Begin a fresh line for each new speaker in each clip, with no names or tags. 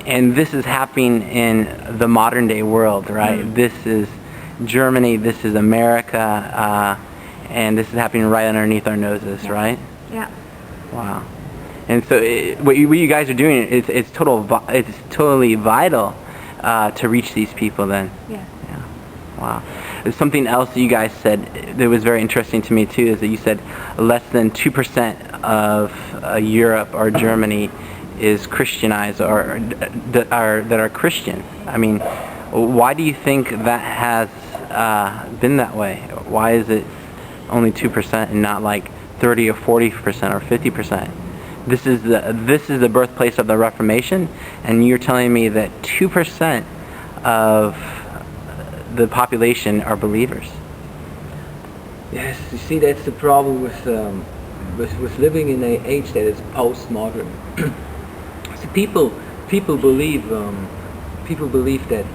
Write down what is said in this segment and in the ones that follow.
And this is happening in the modern day world, right? This is Germany, this is America, and this is happening right underneath our noses, right?
Yeah.
Wow. And so what you guys are doing, it's totally vital to reach these people then.
Yeah.
Wow. There's something else that you guys said that was very interesting to me too, is that you said less than 2% of Europe or Germany is Christianized or that are Christian. I mean, why do you think that has been that way? Why is it only 2% and not like 30 or 40% or 50%? This is the birthplace of the Reformation, and you're telling me that 2% of the population are believers.
Yes, you see, that's the problem with living in an age that is postmodern. See, people believe that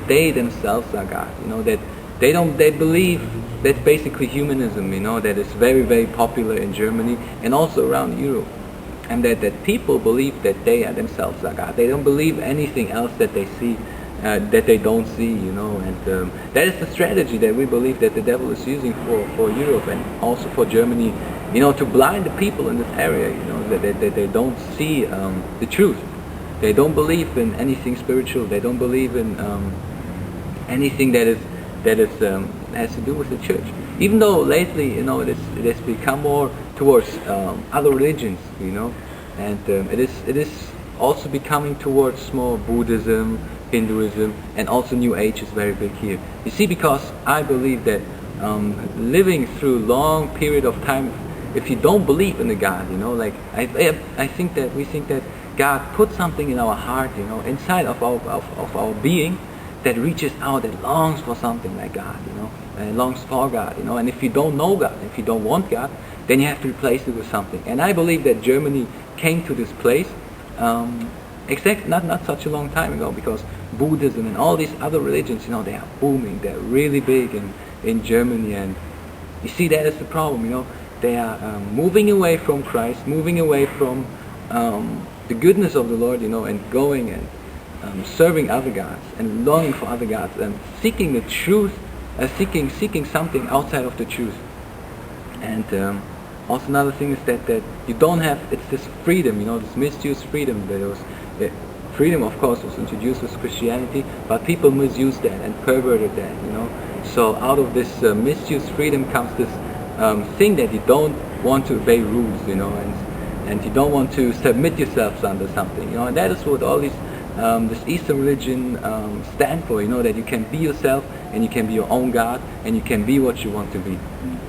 they themselves are God. You know, that they believe that's basically humanism. You know, that is very, very popular in Germany and also around Europe. And that people believe that they are themselves are God. They don't believe anything else that they see, that they don't see, you know. And that is the strategy that we believe that the devil is using for Europe and also for Germany, you know, to blind the people in this area, you know, that they don't see the truth. They don't believe in anything spiritual. They don't believe in anything that has to do with the church. Even though lately, you know, it has become more towards other religions, you know, and it is also becoming towards more Buddhism, Hinduism, and also New Age is very big here. You see, because I believe that living through long period of time, if you don't believe in a God, you know, like I think that we think that God put something in our heart, you know, inside of our being, that reaches out, that longs for something like God, you know, and longs for God, you know. And if you don't know God, if you don't want God, then you have to replace it with something. And I believe that Germany came to this place not such a long time ago, because Buddhism and all these other religions, you know, they are booming, they're really big in Germany. And you see, that is the problem, you know. They are moving away from Christ, moving away from the goodness of the Lord, you know, and going and serving other gods and longing for other gods and seeking the truth, seeking something outside of the truth. And also another thing is that you don't have, it's this freedom, you know, this misused freedom. Freedom, of course, was introduced with Christianity, but people misused that and perverted that, you know. So out of this misused freedom comes this thing that you don't want to obey rules, you know, and you don't want to submit yourselves under something, you know. And that is what all these this Eastern religion stand for, you know, that you can be yourself and you can be your own God and you can be what you want to be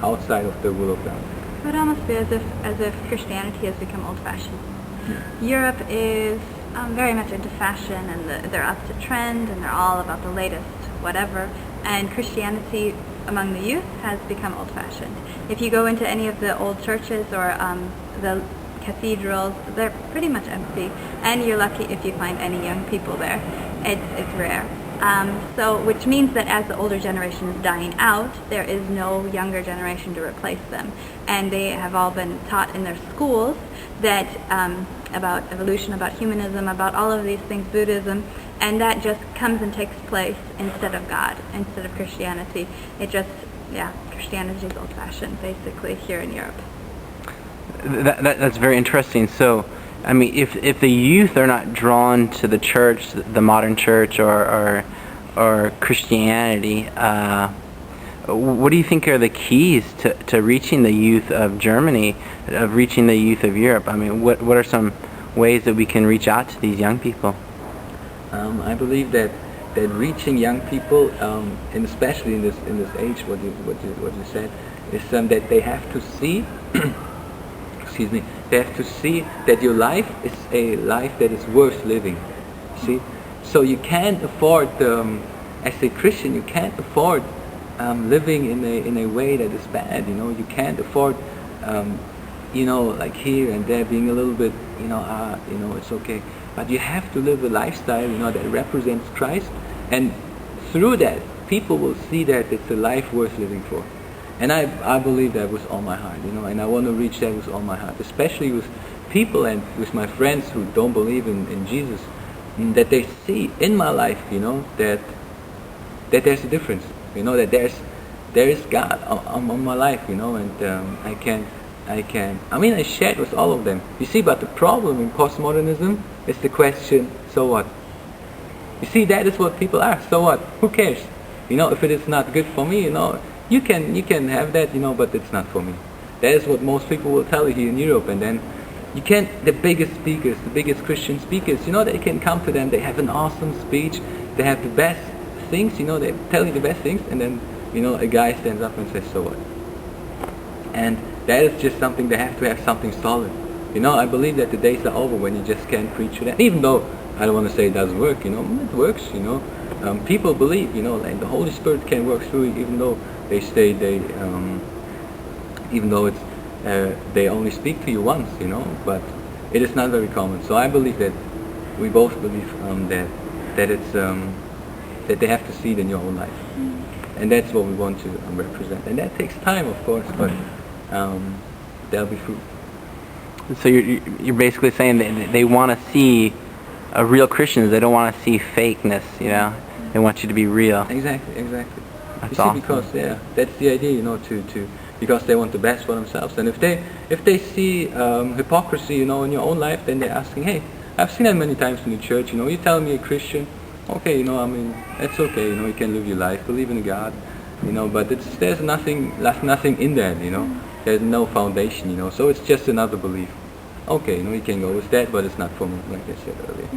outside of the will of God.
It would almost be as if Christianity has become old-fashioned. Europe is very much into fashion, and they're up to trend, and they're all about the latest whatever. And Christianity among the youth has become old-fashioned. If you go into any of the old churches or the cathedrals, they're pretty much empty, and you're lucky if you find any young people there. It's rare. So, which means that as the older generation is dying out, there is no younger generation to replace them. And they have all been taught in their schools that about evolution, about humanism, about all of these things, Buddhism, and that just comes and takes place instead of God, instead of Christianity. It just, Christianity is old-fashioned, basically, here in Europe.
That's very interesting. So, I mean, if the youth are not drawn to the church, the modern church, or Christianity, what do you think are the keys to reaching the youth of Germany, of reaching the youth of Europe? I mean, what are some ways that we can reach out to these young people?
I believe that reaching young people, and especially in this age, what you said, is that they have to see. They have to see that your life is a life that is worth living. See, so you can't afford, as a Christian, you can't afford living in a way that is bad. You know, you can't afford, like here and there being a little bit, it's okay. But you have to live a lifestyle, that represents Christ, and through that, people will see that it's a life worth living for. And I believe that with all my heart, and I want to reach that with all my heart, especially with people and with my friends who don't believe in Jesus. that they see in my life, you know, that there's a difference, you know, that there is God on my life, you know, and I shared with all of them. You see, but the problem in postmodernism is the question, so what? You see, that is what people ask. So what? Who cares? You know, if it is not good for me, you know, you can have that, you know, but it's not for me. That is what most people will tell you here in Europe. And then you can't. The biggest speakers, the biggest Christian speakers, you know, they can come to them. They have an awesome speech. They have the best things. You know, they tell you the best things, and then, you know, a guy stands up and says, so what? And that is just something. They have to have something solid. You know, I believe that the days are over when you just can't preach to them. Even though I don't want to say it doesn't work, you know, it works, you know. People believe, you know, and the Holy Spirit can work through it, even though they say even though it's they only speak to you once, you know. But it is not very common. So I believe that we both believe that it's that they have to see it in your own life, and that's what we want to represent. And that takes time, of course, but there'll be fruit.
So you're basically saying that they want to see a real Christians. They don't want to see fakeness, you know. They want you to be real.
Exactly.
That's
you see,
awesome.
because that's the idea, you know, because they want the best for themselves. And if they see hypocrisy, you know, in your own life, then they're asking, hey, I've seen that many times in the church, you know. You tell me a Christian, okay, you know, I mean, that's okay, you know, you can live your life, believe in God, you know, but there's nothing in that, you know. There's no foundation, you know. So it's just another belief. Okay, you know, you can go with that, but it's not for me, like I said earlier.